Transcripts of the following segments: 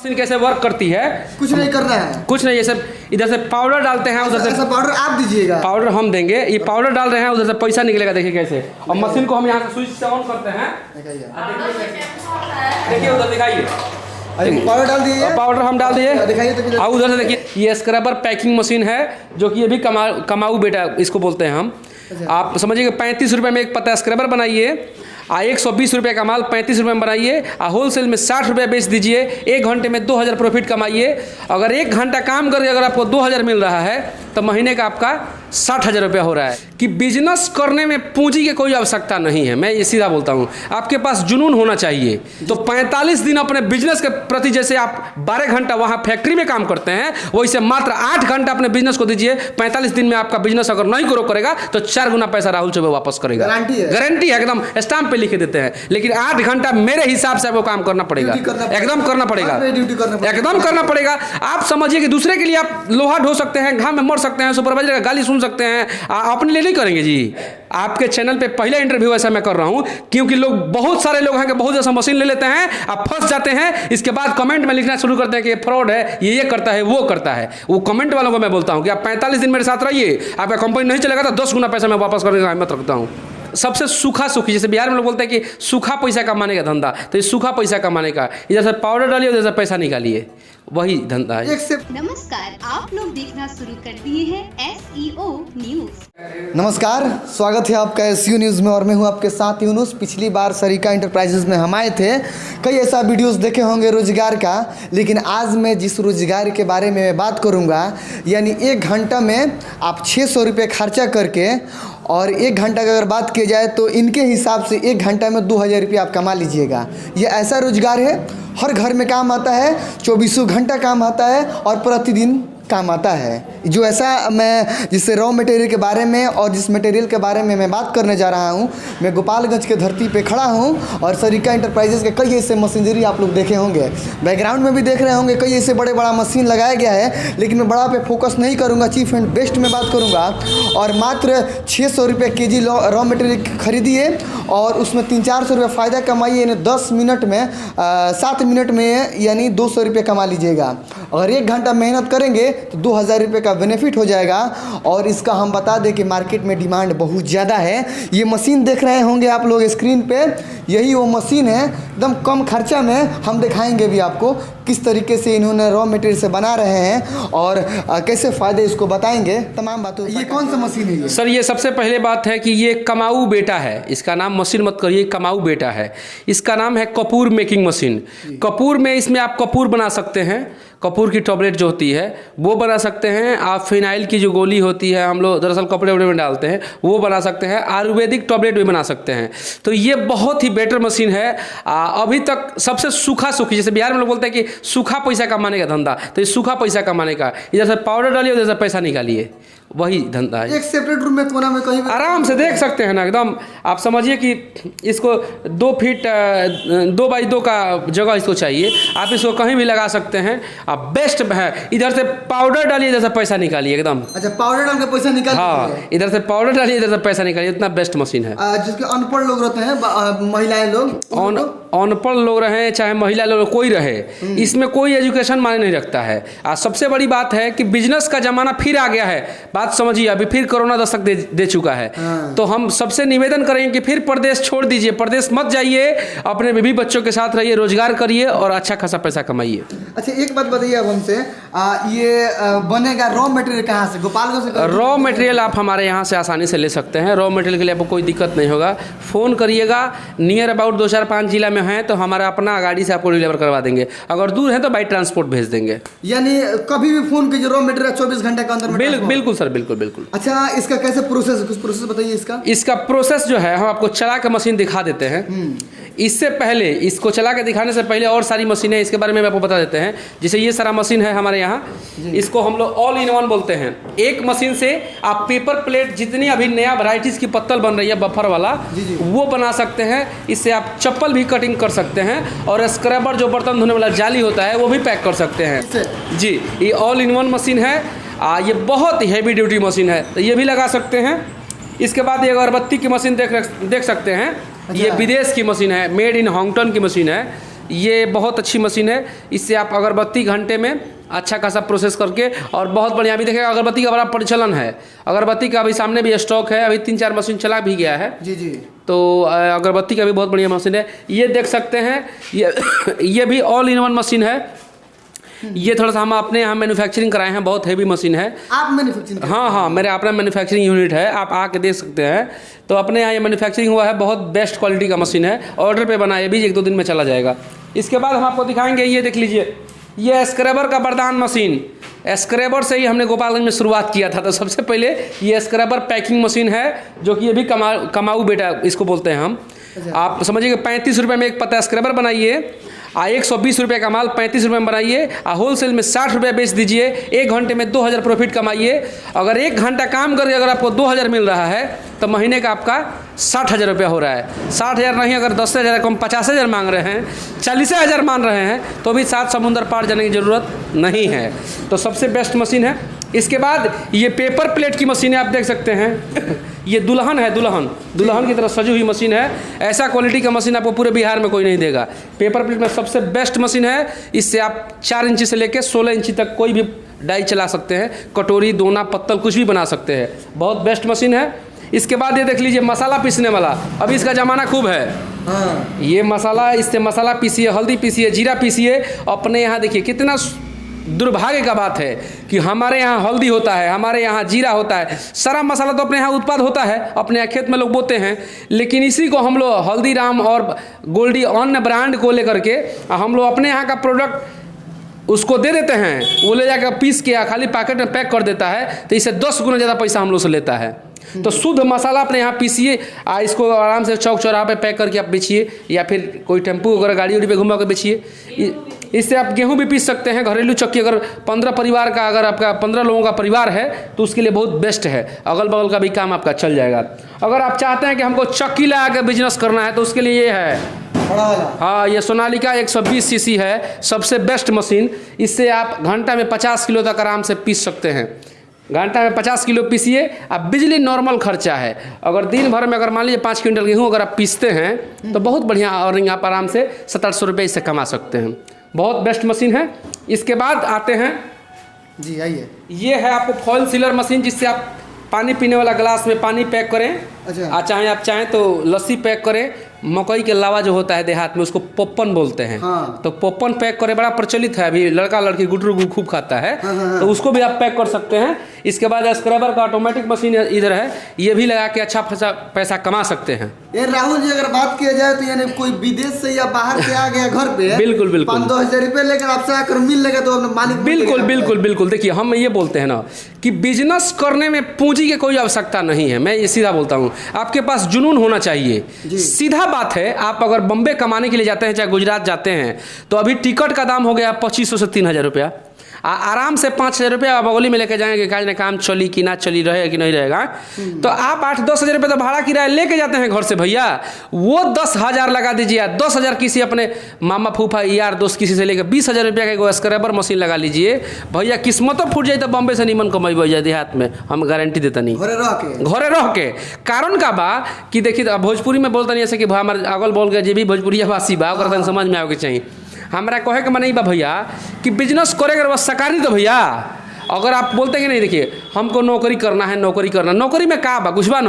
Machine कैसे work करती है? कुछ नहीं करना है, कुछ नहीं, ये सब इधर से पाउडर डालते हैं, उधर से ऐसा पाउडर आप दीजिएगा, पाउडर हम देंगे। ये पाउडर डाल रहे हैं, उधर से पैसा निकलेगा, देखिए कैसे। और मशीन को हम यहाँ से स्विच से ऑन करते हैं, देखिए उधर दिखाइए, पाउडर डाल दिए, पाउडर हम डाल दिए, दिखाइए तो। और उधर से देखिए ये स्क्रबर पैकिंग मशीन है, जो कि ये भी कमाऊ बेटा इसको बोलते हैं हम। आप समझिए कि 35 रुपये में एक पत्ता स्क्रबर बनाइए, 120 रुपये का माल 35 रुपये में बनाइए, होलसेल में 60 रुपये बेच दीजिए, 1 घंटे में 2000 प्रॉफिट कमाइए। अगर 1 घंटा काम करके अगर आपको 2000 मिल रहा है तो महीने का आपका 60,000 रुपया हो रहा है। कि बिजनेस करने में पूंजी की कोई आवश्यकता नहीं है, मैं ये सीधा बोलता हूँ। आपके पास जुनून होना चाहिए। तो 45 दिन अपने बिजनेस के प्रति, जैसे आप 12 घंटा वहाँ फैक्ट्री में काम करते हैं, वैसे मात्र 8 घंटा अपने बिजनेस को दीजिए। 45 दिन में आपका बिजनेस अगर नहीं ग्रो करेगा तो 4 गुना पैसा राहुल चौबे वापस करेगा, गारंटी है, एकदम स्टाम्प पे लिखे देते हैं। लेकिन 8 घंटा मेरे हिसाब से आपको काम करना पड़ेगा, एकदम करना पड़ेगा, एकदम करना पड़ेगा। आप समझिए कि दूसरे के लिए आप लोहा ढो सकते हैं, घाम में मर सकते हैं, सुपरवाइजर का गाली सुन सकते हैं, अपने लिए नहीं करेंगे जी। आपके चैनल पे पहला इंटरव्यू ऐसा मैं कर रहा हूं, क्योंकि लोग, बहुत सारे लोग हैं कि बहुत जैसा मशीन ले लेते हैं, आप फंस जाते हैं। इसके बाद कमेंट में लिखना शुरू करते हैं कि ये फ्रॉड है, ये करता है, वो करता है। वो कमेंट वालों को मैं बोलता हूं कि आप 45 दिन मेरे साथ रहिए, आपका कंपनी नहीं चलेगा तो 10 गुना पैसा मैं वापस करने का हिम्मत रखता हूं। सबसे सूखा सुखी, जैसे बिहार में लोग बोलते हैं कि सूखा पैसा कमाने का धंधा, तो ये सूखा पैसा कमाने का, इधर से पाउडर डालिए, उधर से पैसा निकालिए, वही धंधा है। नमस्कार, आप लोग देखना शुरू कर दिए हैं SEO न्यूज। नमस्कार, स्वागत है आपका SEO न्यूज़ में, और मैं हूं आपके साथ यूनुस। पिछली बार सरिका इंटरप्राइजेज में हम आए थे, कई ऐसा वीडियोस देखे होंगे रोजगार का, लेकिन आज मैं जिस रोजगार के बारे में मैं बात करूंगा, यानी 1 घंटा में आप 600 रुपये खर्चा करके, और 1 घंटा की अगर बात की जाए तो इनके हिसाब से 1 घंटा में 2000 रुपये आप कमा लीजिएगा। ये ऐसा रोजगार है, हर घर में काम आता है, 24 घंटा काम आता है और प्रतिदिन काम आता है। जो ऐसा मैं जिससे रॉ मटेरियल के बारे में और जिस मटेरियल के बारे में मैं बात करने जा रहा हूँ, मैं गोपालगंज के धरती पे खड़ा हूँ, और सरिका इंटरप्राइजेज के कई ऐसे मशीनरी आप लोग देखे होंगे, बैकग्राउंड में भी देख रहे होंगे, कई ऐसे बड़े बड़ा मशीन लगाया गया है। लेकिन मैं बड़ा पे फोकस नहीं करूँगा, चीफ एंड बेस्ट में बात करूँगा। और मात्र 600 रुपये केजी रॉ मटेरियल खरीदिए और उसमें 300-400 रुपये फ़ायदा कमाइए, यानी 10 मिनट में 7 मिनट में यानी 200 रुपये कमा लीजिएगा। अगर 1 घंटा मेहनत करेंगे तो 2000 रुपये का बेनिफिट हो जाएगा। और इसका हम बता दें कि मार्केट में डिमांड बहुत ज़्यादा है। ये मशीन देख रहे होंगे आप लोग स्क्रीन पे, यही वो मशीन है। एकदम कम खर्चा में हम दिखाएंगे भी आपको किस तरीके से इन्होंने रॉ मटेरियल से बना रहे हैं और कैसे फ़ायदे इसको बताएंगे, तमाम बातों। ये कौन सा मशीन है? सर, ये सबसे पहले बात है कि ये कमाऊ बेटा है, इसका नाम मशीन मत करिए, कमाऊ बेटा है। इसका नाम है कपूर मेकिंग मशीन। कपूर में, इसमें आप कपूर बना सकते हैं, कपूर की टैबलेट जो होती है वो बना सकते हैं। आप फिनाइल की जो गोली होती है, हम लोग दरअसल कपड़े वपड़े में डालते हैं, वो बना सकते हैं। आयुर्वेदिक टैबलेट भी बना सकते हैं। तो ये बहुत ही बेटर मशीन है। अभी तक सबसे सूखा सुखी, जैसे बिहार में लोग बोलते हैं कि सूखा पैसा कमाने का धंधा, तो ये सूखा पैसा कमाने का, इधर से पाउडर डालिए, उधर से पैसा निकालिए, वही धंधा है। एक सेपरेट रूम में कोना में कहीं आराम से देख सकते हैं ना, एकदम आप समझिए कि इसको 2 फीट 2 बाई 2 का जगह इसको चाहिए। आप इसको कहीं भी लगा सकते हैं, आप बेस्ट है। इधर से पाउडर डालिए, इधर से पैसा निकालिए एकदम। अच्छा, पाउडर डाल के पैसा निकाल? हाँ, इधर से पाउडर डालिए, इधर से पैसा निकालिए, इतना बेस्ट मशीन है। जिसके अनपढ़ लोग रहते हैं, महिलाएं लोग, अनपढ़ लोग रहे चाहे महिला लोग, कोई रहे, इसमें कोई एजुकेशन मायने नहीं रखता है। सबसे बड़ी बात है कि बिजनेस का जमाना फिर आ गया है। बात समझिए, अभी फिर कोरोना दस्तक दे चुका है। तो हम सबसे निवेदन करेंगे कि फिर प्रदेश छोड़ दीजिए, प्रदेश मत जाइए, अपने बीवी बच्चों के साथ रहिए, रोजगार करिए और अच्छा खासा पैसा कमाइए। अच्छा, एक बात बताइए अब हमसे, ये बनेगा रॉ मटेरियल कहाँ से? गोपालगंज से? रॉ मटेरियल आप हमारे यहाँ से आसानी से ले सकते हैं। रॉ मटेरियल के लिए आपको कोई दिक्कत नहीं होगा। फ़ोन करिएगा, नियर अबाउट 2-4-5 जिला में हैं तो हमारा अपना गाड़ी से आपको डिलीवर करवा देंगे। अगर दूर है तो बाई ट्रांसपोर्ट भेज देंगे। यानी कभी भी फोन कीजिए, रॉ मटेरियल 24 घंटे के अंदर में? बिल्कुल सर, बिल्कुल बिल्कुल। अच्छा, इसका कैसे प्रोसेस, कुछ प्रोसेस बताइए इसका। इसका प्रोसेस जो है, हम आपको चला के मशीन दिखा देते हैं। इससे पहले, इसको चला के दिखाने से पहले और सारी मशीनें इसके बारे में आपको बता देते हैं। जैसे ये सारा मशीन है हमारे यहाँ, इसको हम लोग ऑल इन वन बोलते हैं। एक मशीन से आप पेपर प्लेट, जितनी अभी नया वैरायटीज़ की पत्तल बन रही है बफर वाला, वो बना सकते हैं। इससे आप चप्पल भी कटिंग कर सकते हैं, और स्क्रबर जो बर्तन धोने वाला जाली होता है वो भी पैक कर सकते हैं जी। ये ऑल इन वन मशीन है। ये बहुत ही हैवी ड्यूटी मशीन है, तो ये भी लगा सकते हैं। इसके बाद ये अगरबत्ती की मशीन देख सकते हैं। ये विदेश की मशीन है, मेड इन हांगकांग की मशीन है। ये बहुत अच्छी मशीन है। इससे आप अगरबत्ती घंटे में अच्छा खासा प्रोसेस करके और बहुत बढ़िया। अभी देखिएगा अगरबत्ती का बड़ा प्रचलन है। अगरबत्ती का अभी सामने भी स्टॉक है, अभी 3-4 मशीन चला भी गया है जी जी। तो अगरबत्ती का भी बहुत बढ़िया मशीन है। ये देख सकते हैं ये भी ऑल इन वन मशीन है। ये थोड़ा सा हम अपने यहाँ मैन्युफैक्चरिंग कराए हैं, बहुत हैवी मशीन है। आप मैन्युफैक्चरिंग? हाँ, मेरे अपना मैन्युफैक्चरिंग यूनिट है, आप आके देख सकते हैं। तो अपने यहाँ ये मैन्युफैक्चरिंग हुआ है, बहुत बेस्ट क्वालिटी का मशीन है। ऑर्डर पे बना, ये भी 1-2 दिन में चला जाएगा। इसके बाद हम आपको दिखाएंगे, ये देख लीजिए, ये स्क्रबर का वरदान मशीन। स्क्रबर से ही हमने गोपालगंज में शुरुआत किया था। तो सबसे पहले ये स्क्रबर पैकिंग मशीन है, जो कि ये भी कमाऊ बेटा इसको बोलते हैं हम। आप समझिए 35 रुपये में एक पत्ता स्क्रबर बनाइए, 120 रुपये का माल 35 रुपये में बनाइए, होलसेल में 60 रुपये बेच दीजिए। 1 घंटे में 2000 प्रॉफिट कमाइए। अगर 1 घंटा काम करके अगर आपको 2000 मिल रहा है तो महीने का आपका 60,000 रुपया हो रहा है। 60,000 नहीं, अगर 10,000 कम 50,000 मांग रहे हैं, 40,000 मान रहे हैं, तो भी 7 समुंदर पार जाने की ज़रूरत नहीं है। तो सबसे बेस्ट मशीन है। इसके बाद ये पेपर प्लेट की मशीन है, आप देख सकते हैं। ये दुल्हन है, दुल्हन की तरह सजी हुई मशीन है। ऐसा क्वालिटी का मशीन आपको पूरे बिहार में कोई नहीं देगा। पेपर प्लेट में सबसे बेस्ट मशीन है। इससे आप 4 इंची से लेकर 16 इंची तक कोई भी डाई चला सकते हैं, कटोरी, दोना, पत्तल कुछ भी बना सकते हैं। बहुत बेस्ट मशीन है। इसके बाद ये देख लीजिए मसाला पीसने वाला, अभी इसका ज़माना खूब है। हाँ। ये मसाला, इससे मसाला पीसिए, हल्दी पीसिए, जीरा पीसिए। अपने यहाँ देखिए कितना दुर्भाग्य का बात है कि हमारे यहाँ हल्दी होता है, हमारे यहाँ जीरा होता है, सारा मसाला तो अपने यहाँ उत्पाद होता है, अपने यहाँ खेत में लोग बोते हैं। लेकिन इसी को हम लोग हल्दीराम और गोल्डी अन्य ब्रांड को लेकर के हम लोग अपने यहाँ का प्रोडक्ट उसको दे देते हैं, वो ले जाकर पीस के खाली पैकेट में पैक कर देता है। तो इससे 10 गुना ज़्यादा पैसा हम लोग से लेता है। तो शुद्ध मसाला अपने यहाँ पीसिए, इसको आराम से चौक चौराहा पे पैक करके आप बेचिए, या फिर कोई टेम्पू वगैरह गाड़ी उड़ी पे घुमा कर बेचिए। इससे आप गेहूं भी पीस सकते हैं, घरेलू चक्की। अगर 15 परिवार का, अगर आपका 15 लोगों का परिवार है तो उसके लिए बहुत बेस्ट है। अगल बगल का भी काम आपका चल जाएगा। अगर आप चाहते हैं कि हमको चक्की लगा के बिजनेस करना है तो उसके लिए ये है, हाँ, ये सोनालिका 120 सीसी है, सबसे बेस्ट मशीन। इससे आप घंटा में 50 किलो तक आराम से पीस सकते हैं। घंटा में 50 किलो पीसिए। अब बिजली नॉर्मल खर्चा है। अगर दिन भर में अगर मान लीजिए 5 क्विंटल गेहूँ अगर आप पीसते हैं तो बहुत बढ़िया अर्निंग आप आराम से 700 रुपये इससे कमा सकते हैं। बहुत बेस्ट मशीन है। इसके बाद आते हैं जी, आइए। ये है आपको फॉइल सीलर मशीन, जिससे आप पानी पीने वाला गिलास में पानी पैक करें। अच्छा। चाहे आप चाहें तो लस्सी पैक करें। मकई के लावा जो होता है देहात में, उसको पोपन बोलते हैं। हाँ। तो पोपन पैक करें, बड़ा प्रचलित है अभी, लड़का लड़की गुटरू खूब खाता है। हाँ। तो उसको भी आप पैक कर सकते हैं। इसके बाद स्क्रबर का ऑटोमेटिक मशीन इधर है, ये भी लगा के अच्छा पैसा कमा सकते हैं। ये राहुल जी, अगर बात किया जाए तो यानी कोई विदेश से या बाहर से आ गया घर पे, बिल्कुल 5-2 हजार रुपये लेकर आपसे आकर मिल लेगा तो मालिक बिल्कुल। देखिए, हम ये बोलते हैं ना कि बिजनेस करने में पूंजी की कोई आवश्यकता नहीं है। मैं ये सीधा बोलता हूँ, आपके पास जुनून होना चाहिए। सीधा बात है। आप अगर बम्बे कमाने के लिए जाते हैं, चाहे गुजरात जाते हैं, तो अभी टिकट का दाम हो गया 2500 से 3000 रुपया। आराम से 5000 रुपया बगोली में लेके जाएंगे, काज ने काम चली कि ना चली, रहे कि नहीं रहेगा। तो आप 8-10 हजार रुपये तो भाड़ा किराया लेके जाते हैं घर से भैया, वो 10,000 लगा दीजिए। 10,000 किसी अपने मामा फूफा यार दोस्त किसी से लेकर 20,000 रुपया का एगो स्क्रबर मशीन लगा लीजिए भैया। किस्मतों फूट जाए तो बम्बे से नीमन कमाई हो जाए देहात में, हम गारंटी देता नहीं। घरे रह के कारण का बा कि देखिए, भोजपुरी में बोलता नहीं ऐसे कि हमारे अगल बोल के जे भी भोजपुरिया वासी बा ओकरा समझ में आवे के चाहिए। हमरा कहे के मन बा भैया कि बिजनेस करेगा बस सरकारी तो भैया। अगर आप बोलते कि नहीं, देखिए हमको नौकरी करना है, नौकरी में का बा, कुछ बा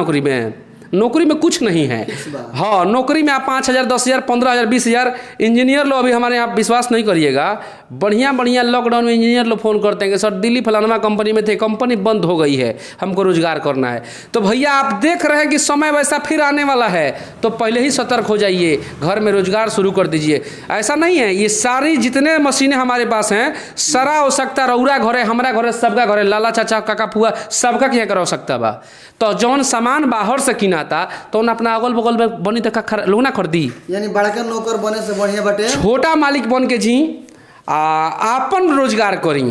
नौकरी में कुछ नहीं है। हाँ, नौकरी में आप 5,000, 10,000, 15,000, 20,000 इंजीनियर लोग, अभी हमारे यहाँ विश्वास नहीं करिएगा, बढ़िया लॉकडाउन में इंजीनियर लोग फ़ोन करते हैं कि सर दिल्ली फलाना कंपनी में थे, कंपनी बंद हो गई है, हमको रोजगार करना है। तो भैया आप देख रहे हैं कि समय वैसा फिर आने वाला है, तो पहले ही सतर्क हो जाइए, घर में रोजगार शुरू कर दीजिए। ऐसा नहीं है, ये सारी जितने मशीनें हमारे पास हैं, सारा आवश्यकता रौरा घरे, हमारा घरे, सबका घरे, लाला चाचा काका फुआ सबका क्या कर आवश्यकता बा। तो जौन सामान बाहर से किनाता तो अपना अगल बगल में बनी तक लोग ना खरीदी। यानी बड़का नौकर बने से बढ़िया बटे, छोटा मालिक बन के जी अपन रोजगार करी।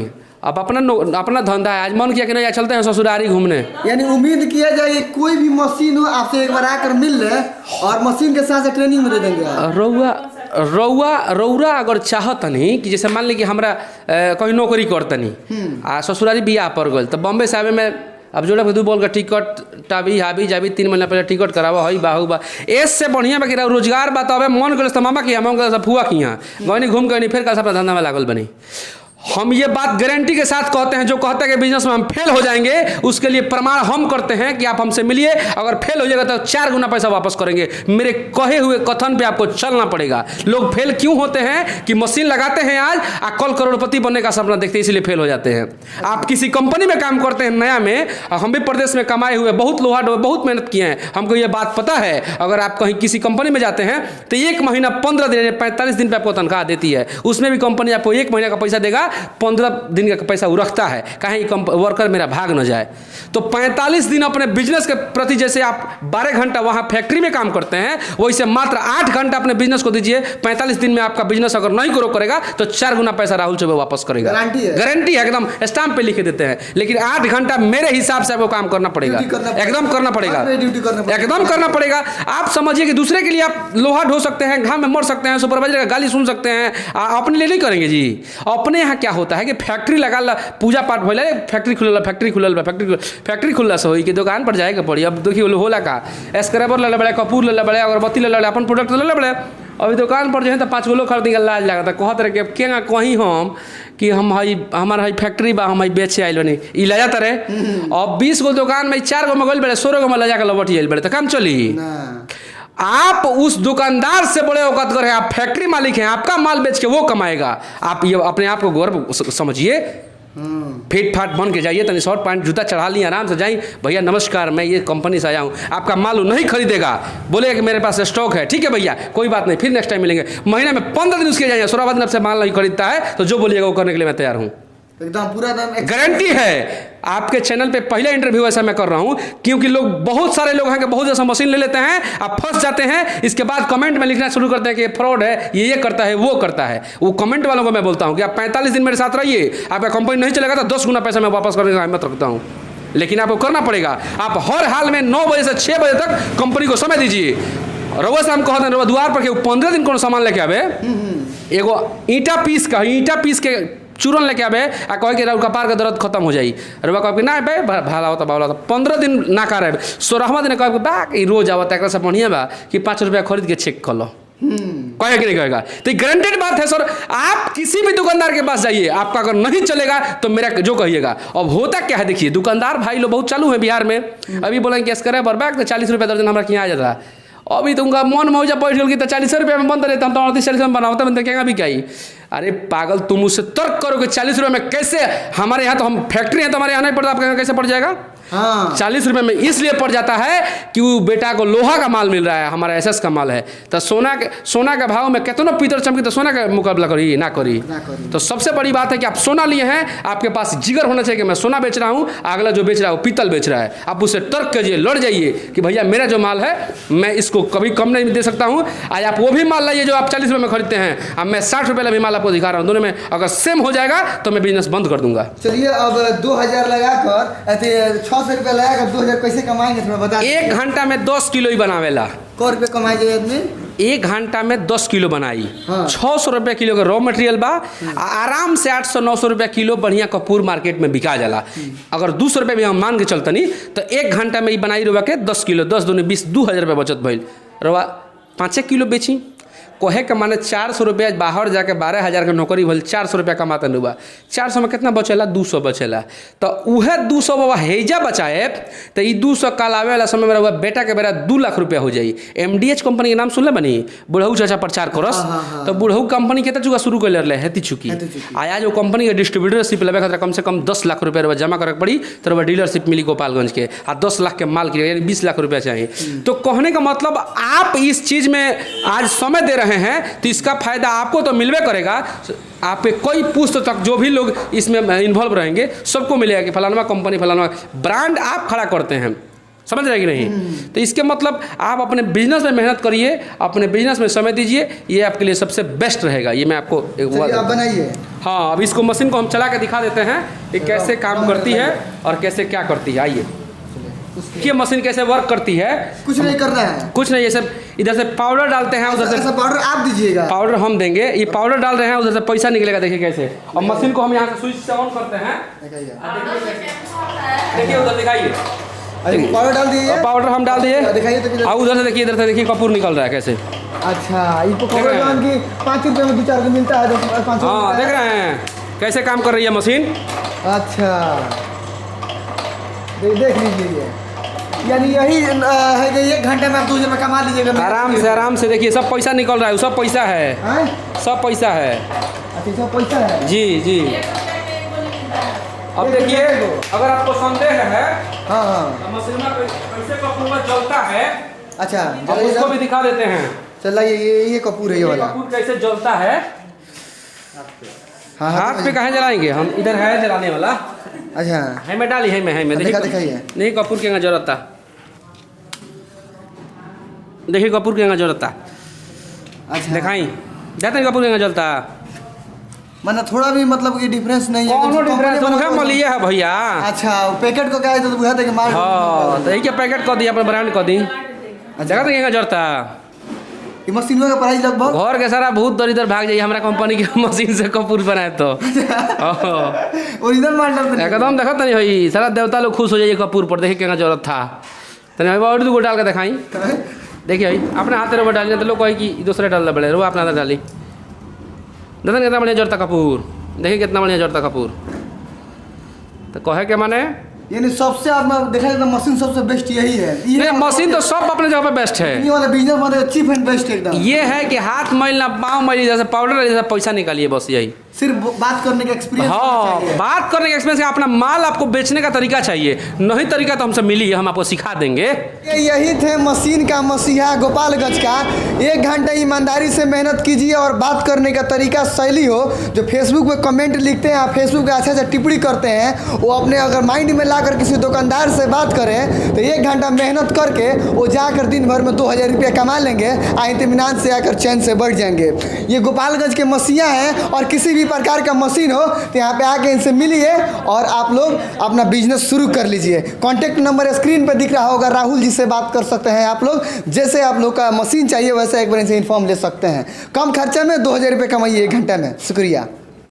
अब अपना धंधा है। आज मन किया कि नहीं चलते हैं ससुरारी घूमने। यानी उम्मीद किया जाए कोई भी मशीन हो आपसे एक बार आकर मिल ले और मशीन के साथ ट्रेनिंग में दे देंगे। रौरा अगर चाहतनी कि जैसे मान ली कि हमरा कहीं नौकरी करतनी आ ससुरारी बियाह पर गल, तो बॉम्बे से आवे में अब जोड़ा दू बोल का टिकट टाबी हाबी जाबी 3 महीना पहले टिकट करावा हई बाहू बा इससे बढ़िया बा कि रोजगार बतावे मन कर मामा की हम फुआ की यहाँ गनी घूम गनी फिर कल से अपना धंधा में लागल बनी। हम ये बात गारंटी के साथ कहते हैं, जो कहते हैं कि बिजनेस में हम फेल हो जाएंगे उसके लिए प्रमाण हम करते हैं कि आप हमसे मिलिए, अगर फेल हो जाएगा तो 4 गुना पैसा वापस करेंगे। मेरे कहे हुए कथन पे आपको चलना पड़ेगा। लोग फेल क्यों होते हैं कि मशीन लगाते हैं आज कल करोड़पति बनने का सपना देखते हैं, इसलिए फेल हो जाते हैं। आप किसी कंपनी में काम करते हैं नया में, हम भी प्रदेश में कमाए हुए बहुत लोहा बहुत मेहनत किए हैं, हमको ये बात पता है। अगर आप कहीं किसी कंपनी में जाते हैं तो 1 महीना 15 दिन 45 दिन पर आपको तनख्वाह देती है, उसमें भी कंपनी आपको 1 महीने का पैसा देगा, 15 दिन का पैसा वो रखता है, कहीं वर्कर मेरा भाग न जाए। तो 45 दिन अपने बिजनेस के प्रति, जैसे आप 12 घंटा वहां फैक्ट्री में काम करते हैं वैसे मात्र 8 घंटा अपने बिजनेस को दीजिए। 45 दिन में आपका बिजनेस अगर नहीं ग्रो करेगा तो 4 गुना पैसा राहुल चौबे वापस करेगा, गारंटी है, एकदम स्टाम्प पे लिख देते हैं। लेकिन 8 घंटा मेरे हिसाब से आपको काम करना पड़ेगा, एकदम करना पड़ेगा, एकदम करना पड़ेगा। आप समझिए कि दूसरे के लिए आप लोहा ढो सकते हैं, घाम में मर सकते हैं, सुपरवाइजर का गाली सुन सकते हैं, अपने लिए नहीं करेंगे जी। अपने यहाँ क्या होता है कि फैक्ट्री लगा ला, पूजा पाठ भइला, फैक्ट्री खुलला से होई कि दुकान पर जाएगा पड़ी। अब देखिए होला का स्क्रैबर ले बड़े, कपूर ले बड़े, अगरबत्ती ले बड़े, अपन प्रोडक्ट ले बड़े। अभी दुकान पर जो है तो 5 किलो खरीद के लाज लगा था, कहत रहे कि क्या कहीं हम कि हम हई हमारा हई फैक्ट्री बा, हम हई बेचे आइल बनी ई ले जाता रहे। अब 20 गो दुकान में 4 गो में गइल बड़े, 16 गो में ले जाकर लौटी आइल बड़े, तो काम चली। आप उस दुकानदार से बड़े औकात कर हैं, आप फैक्ट्री मालिक हैं, आपका माल बेच के वो कमाएगा। आप ये अपने आप को गौरव समझिए, फिट फाट बन के जाइए, तनी शॉर्ट पैंट जूता चढ़ा लिए, आराम से जाइए, भैया नमस्कार मैं ये कंपनी से आया हूँ। आपका माल वो नहीं खरीदेगा, बोलेगा कि मेरे पास स्टॉक है, ठीक है भैया कोई बात नहीं, फिर नेक्स्ट टाइम मिलेंगे। महीने में 15 दिन उसके जाइए, 16 दिन आपसे माल नहीं खरीदता है तो जो बोलिएगा वो करने के लिए मैं तैयार हूँ, एकदम पूरा गारंटी है। आपके चैनल पे पहले इंटरव्यू ऐसा मैं कर रहा हूं क्योंकि लोग बहुत सारे लोग हैं कि बहुत जैसा मशीन ले लेते हैं, आप फंस जाते हैं, इसके बाद कमेंट में लिखना शुरू करते हैं कि फ्रॉड है, ये करता है, वो करता है। वो कमेंट वालों को मैं बोलता हूं कि आप 45 दिन मेरे साथ रहिए, आपका कंपनी नहीं चलेगा तो 10 गुना पैसा मैं वापस करने का हिम्मत रखता हूं। लेकिन आपको करना पड़ेगा, आप हर हाल में 9 बजे से 6 बजे तक कंपनी को समय दीजिए। रउआ से हम कहते हैं रउआ द्वार पर 15 दिन कौन सामान लेके आवे, एगो ईटा पीस के चूरन लेके आवे आ कहे कि कपार का दर्द खत्म हो जाई, रुआ कह ना बे भाला होता बावला होता, 15 दिन ना करे, 16वां दिन कहे बा रोज आवत, एक से बढ़िया बा कि 5 रुपया खरीद के चेक कर लो, कहेगा कि नहीं कहेगा। तो गारंटेड बात है सर, आप किसी भी दुकानदार के पास जाइए, आपका अगर नहीं चलेगा तो मेरा जो कहिएगा। अब होता क्या है देखिए, दुकानदार भाई लोग बहुत चालू है बिहार में, अभी बोलेंगे केस करे बर्बाद तो 40 रुपया दर्जन हमारा क्या आ जाता है। अभी तो उनका मन मौजा बैठ गल कि तो 40 रुपये में बनता रहता, हम तो 38-40 में बनाते बनते क्या भी क्या। अरे पागल, तुम उससे तर्क करो कि 40 रुपये में कैसे, हमारे यहाँ तो हम फैक्ट्री है तो हमारे यहाँ नहीं पड़ता, आपके यहाँ कैसे पड़ जाएगा? हाँ। 40 रुपये में इसलिए पड़ जाता है कि वो बेटा को लोहा का माल मिल रहा है, हमारा एसएस का माल है। तो सोना के भाव में कितना पीतल चमकी तो सोना का मुकाबला करी ना करी। तो सबसे बड़ी बात है कि आप सोना लिए हैं, आपके पास जिगर होना चाहिए कि मैं सोना बेच रहा हूँ, अगला जो बेच रहा है वो पीतल बेच रहा है। आप उससे तर्क कीजिए, लड़ जाइए कि भैया मेरा जो माल है मैं इसको कभी कम नहीं दे सकता हूँ। आज आप वो भी माल लाइए जो आप 40 रुपये में खरीदते हैं, अब मैं 60 रुपये भी माल आपको दिखा रहा हूँ, दोनों में अगर सेम हो जाएगा तो मैं बिजनेस बंद कर दूंगा। चलिए अब 2000 लगाकर 600 रुपये लगाकर 2000 कैसे कमाएंगे थोड़ा बता। 1 घंटा में 10 किलो ही बनावेला, कै रुपये कमाई जाए आदमी? 1 घंटा में 10 किलो बनाई। हाँ। 600 रुपये किलो का रॉ मटेरियल बा, आराम से 800-900 रुपये किलो बढ़िया कपूर मार्केट में बिका जाला। अगर 200 रुपये भी हम मान के चलतनी तो 1 घंटा में ही बनाई रुआ के 10 किलो, 10 दूनी 20, 2000 रुपये बचत भइल। रुआ 5 किलो बेची, कहे के माने 400 रुपया बाहर जाके 12,000 के नौकरी भल 400 रुपया कमाते नुबा, 400 में कितना बचेला? 200 बचेला। तो उहे 200 बाबा हेजा बचाए तो ये 200 काल आवे वाला समय में रहुआ बेटा के बेरा 2 लाख रुपया हो जाई। MDH कंपनी के नाम सुनले बनी, बुढ़ऊ चाचा प्रचार करस। तो बुढ़ऊ कंपनी के चुका शुरू कर ले हेती चुकी आज वो कंपनी के डिस्ट्रीब्यूटरशिप लेवे खातिर कम से कम 10 लाख रुपया जमा करे पड़ी, तो डीलरशिप मिली गोपालगंज के, आ 10 लाख के माल के यानी 20 लाख रुपया चाहिए। तो कहने का मतलब आप इस चीज़ में आज समय दे रहे हैं तो इसका फायदा आपको तो मिलवे करेगा। आपके कोई पुस्त तक जो भी लोग इसमें इन्वॉल्व रहेंगे सबको मिलेगा कि फलाना कंपनी फलाना ब्रांड आप खड़ा करते हैं, समझ रहे कि नहीं? तो इसके मतलब आप अपने बिजनेस में मेहनत करिए, अपने बिजनेस में समय दीजिए, ये आपके लिए सबसे बेस्ट रहेगा। ये मैं आपको आप बनाइए। हाँ, अब इसको मशीन को हम चला के दिखा देते हैं कि कैसे काम करती है और कैसे क्या करती है। आइए ये मशीन कैसे वर्क करती है। कुछ नहीं करना है, कुछ नहीं, ये सब इधर से पाउडर डालते हैं, उधर से ऐसा पाउडर आप दीजिएगा। पाउडर हम देंगे, ये पाउडर डाल रहे हैं, उधर से पैसा निकलेगा। देखिए कैसे, और मशीन को हम यहाँ से स्विच से ऑन करते हैं। देखिए उधर दिखाइए, पाउडर डाल दिए, पाउडर हम डाल दिए, दिखाइए तो। और उधर से देखिए, इधर से देखिए कपूर निकल रहा है कैसे। अच्छा, ये पकौड़े जो कि 5 रुपये में 2-4 को मिलता है, 5 हाँ देख रहे हैं कैसे काम कर रही है मशीन। अच्छा, देख लीजिए ये, यानी यही है कि 1 घंटे में आप 2 रुपये कमा लीजिएगा आराम से देखिए, सब पैसा निकल रहा है, सब पैसा है, सब पैसा है। अच्छा, सब पैसा है जी। अब देखिए, अगर आपको संदेह है हाँ मशीन में कैसे कपूर जलता है, अच्छा अब उसको भी दिखा देते हैं। चलिए, ये कपूर है, ये वाला कपूर कैसे जलता है। हाँ, हाथ पे कहाँ जलाएंगे हम, इधर है जलाने वाला। अच्छा, है में डाली, है में दिखाइए। नहीं कपूर के जरूरत था, देखिए कपूर के जरूरत था। अच्छा, दिखाई जाते हैं कपूर के जलता, मतलब थोड़ा भी मतलब ये डिफरेंस नहीं है। कौन डिफरेंस उनका मलिया है भैया। अच्छा, पैकेट को क्या है तो बुझा दे के मार। हाँ, तो यही क्या पैकेट कर दी, अपने ब्रांड कर दी। जगह तो जरूरत था। ये मशीनों का प्राइस लगभग घर के सारा भूत दर इधर भाग जाइए हमारा कंपनी के मशीन से कपूर बनाए तो। ओरिजिनल मॉडल एकदम देखो नहीं भाई, सारा देवता लोग खुश हो जाइए कपूर पर, देखिए क्या जरूरत था। तनी भाई और 2 डाल के दिखाई, देखिए भाई अपने हाथ में डालिए तो लोग कहे कि दूसरे डाल बड़े रो, अपना हाथ डाली। दादा कितना बढ़िया जड़ता कपूर, देखिए कितना बढ़िया जड़ता कपूर। तो कहे के माने यानी सबसे आप देखा जाए तो मशीन सबसे बेस्ट यही है। नहीं, मशीन तो सब अपने जगह पे बेस्ट है। ये वाला बिजनेस मतलब चीप एंड बेस्ट एकदम। ये है कि हाथ मैल ना पाँव मैल, जैसे पाउडर जैसे पैसा निकालिए, बस यही। सिर्फ बात करने का एक्सपीरियंस। हाँ, बात करने का एक्सपीरियंस, अपना माल आपको बेचने का तरीका चाहिए, नहीं तरीका तो हमसे मिली है, हम आपको सिखा देंगे। यही थे मशीन का मसीहा गोपालगंज का। 1 घंटा ईमानदारी से मेहनत कीजिए और बात करने का तरीका शैली हो। जो फेसबुक पे कमेंट लिखते हैं, फेसबुक पे अच्छा टिप्पणी करते हैं, वो अपने अगर माइंड में लाकर किसी दुकानदार से बात करें तो 1 घंटा मेहनत करके वो जाकर दिन भर में 2000 रुपये कमा लेंगे, इत्मीनान से आकर चैन से बढ़ जाएंगे। ये गोपालगंज के मसीहा हैं, और किसी भी प्रकार का मशीन हो तो यहाँ पे आके इनसे मिलिए और आप लोग अपना बिजनेस शुरू कर लीजिए। कॉन्टैक्ट नंबर स्क्रीन पे दिख रहा होगा, राहुल जी से बात कर सकते हैं आप लोग। जैसे आप लोग का मशीन चाहिए वैसे एक बार इनसे इन्फॉर्म ले सकते हैं। कम खर्चे में 2000 रुपये कमाइए 1 घंटे में। शुक्रिया।